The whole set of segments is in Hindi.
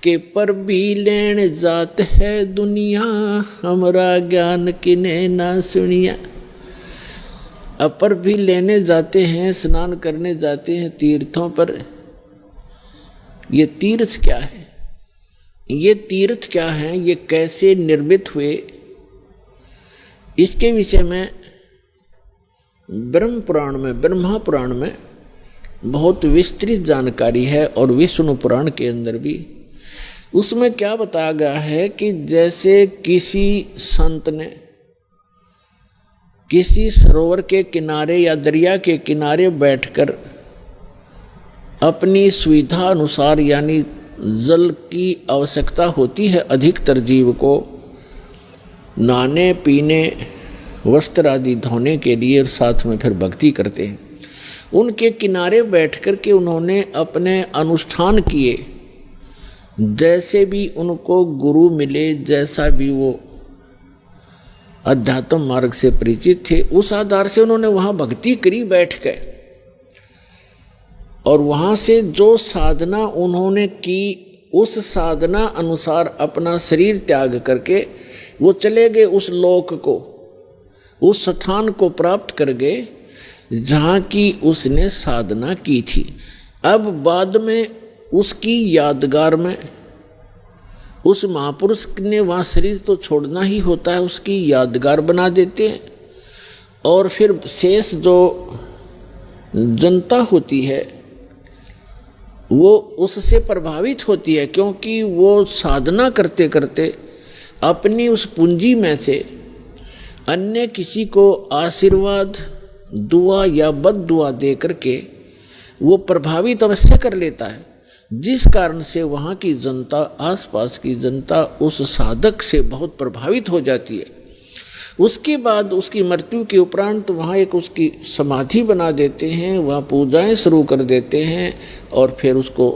के पर भी लेन जात है दुनिया, हमरा ज्ञान किने ना सुनिया। अपर भी लेने जाते हैं, स्नान करने जाते हैं तीर्थों पर। ये तीर्थ क्या है, ये तीर्थ क्या है, ये कैसे निर्मित हुए, इसके विषय में ब्रह्म पुराण में, ब्रह्मा पुराण में बहुत विस्तृत जानकारी है और विष्णु पुराण के अंदर भी। उसमें क्या बताया गया है कि जैसे किसी संत ने किसी सरोवर के किनारे या दरिया के किनारे बैठकर अपनी सुविधा अनुसार, यानी जल की आवश्यकता होती है अधिकतर जीव को नहाने पीने वस्त्र आदि धोने के लिए, और साथ में फिर भक्ति करते हैं, उनके किनारे बैठ कर के उन्होंने अपने अनुष्ठान किए। जैसे भी उनको गुरु मिले, जैसा भी वो अध्यात्म मार्ग से परिचित थे, उस आधार से उन्होंने वहाँ भक्ति करी बैठ के। और वहाँ से जो साधना उन्होंने की, उस साधना अनुसार अपना शरीर त्याग करके वो चले गए उस लोक को, उस स्थान को प्राप्त कर गए जहाँ की उसने साधना की थी। अब बाद में उसकी यादगार में उस महापुरुष ने वहाँ शरीर तो छोड़ना ही होता है, उसकी यादगार बना देते हैं। और फिर शेष जो जनता होती है वो उससे प्रभावित होती है, क्योंकि वो साधना करते करते अपनी उस पूंजी में से अन्य किसी को आशीर्वाद, दुआ या बद दुआ दे करके वो प्रभावित अवश्य कर लेता है, जिस कारण से वहाँ की जनता, आसपास की जनता उस साधक से बहुत प्रभावित हो जाती है। उसके बाद उसकी मृत्यु के उपरांत वहाँ एक उसकी समाधि बना देते हैं, वहाँ पूजाएं शुरू कर देते हैं और फिर उसको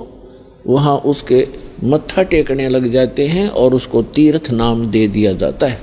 वहाँ उसके मत्था टेकने लग जाते हैं और उसको तीर्थ नाम दे दिया जाता है।